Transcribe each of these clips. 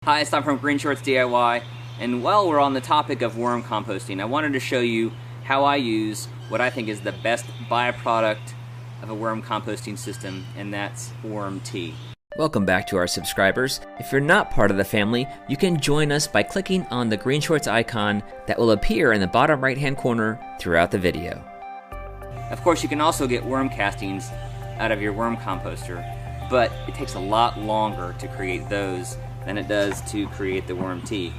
Hi, it's Tom from Green Shorts DIY, and while we're on the topic of worm composting, I wanted to show you how I use what I think is the best byproduct of a worm composting system, and that's worm tea. Welcome back to our subscribers. If you're not part of the family, you can join us by clicking on the Green Shorts icon that will appear in the bottom right-hand corner throughout the video. Of course, you can also get worm castings out of your worm composter, but it takes a lot longer to create those than it does to create the worm tea.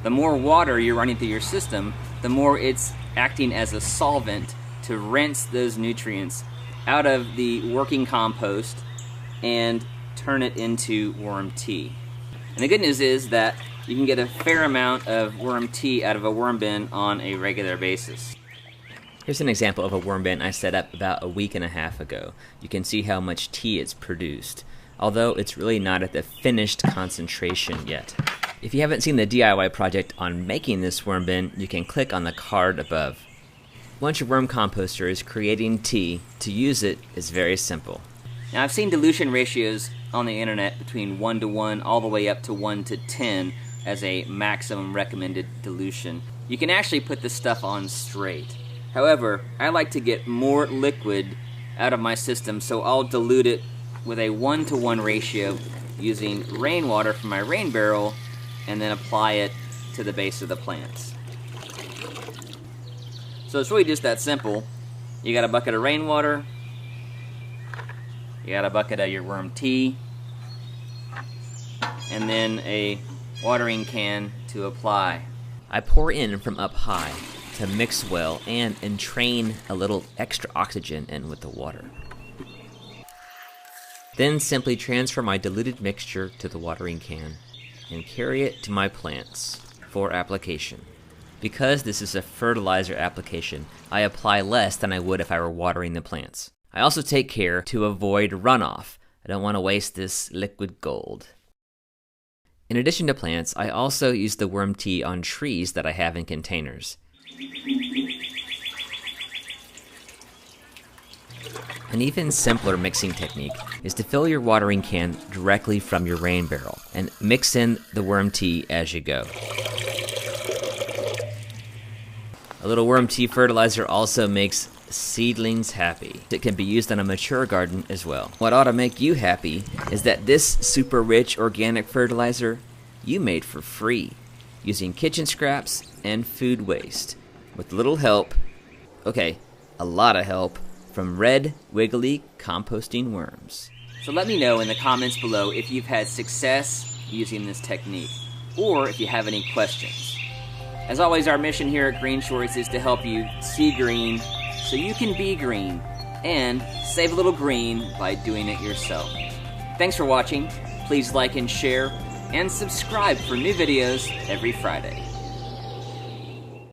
The more water you're running through your system, the more it's acting as a solvent to rinse those nutrients out of the working compost and turn it into worm tea. And the good news is that you can get a fair amount of worm tea out of a worm bin on a regular basis. Here's an example of a worm bin I set up about a week and a half ago. You can see how much tea it's produced, although it's really not at the finished concentration yet. If you haven't seen the DIY project on making this worm bin, you can click on the card above. Once your worm composter is creating tea, to use it is very simple. Now, I've seen dilution ratios on the internet between 1:1 all the way up to 1:10 as a maximum recommended dilution. You can actually put this stuff on straight. However, I like to get more liquid out of my system, so I'll dilute it with a 1:1 ratio using rainwater from my rain barrel and then apply it to the base of the plants. So it's really just that simple. You got a bucket of rainwater, you got a bucket of your worm tea, and then a watering can to apply. I pour in from up high to mix well and entrain a little extra oxygen in with the water. Then simply transfer my diluted mixture to the watering can and carry it to my plants for application. Because this is a fertilizer application, I apply less than I would if I were watering the plants. I also take care to avoid runoff. I don't want to waste this liquid gold. In addition to plants, I also use the worm tea on trees that I have in containers. An even simpler mixing technique is to fill your watering can directly from your rain barrel and mix in the worm tea as you go. A little worm tea fertilizer also makes seedlings happy. It can be used on a mature garden as well. What ought to make you happy is that this super rich organic fertilizer you made for free using kitchen scraps and food waste with little help, okay, a lot of help, from red, wiggly composting worms. So let me know in the comments below if you've had success using this technique, or if you have any questions. As always, our mission here at Green Shorts is to help you see green so you can be green and save a little green by doing it yourself. Thanks for watching. Please like and share and subscribe for new videos every Friday.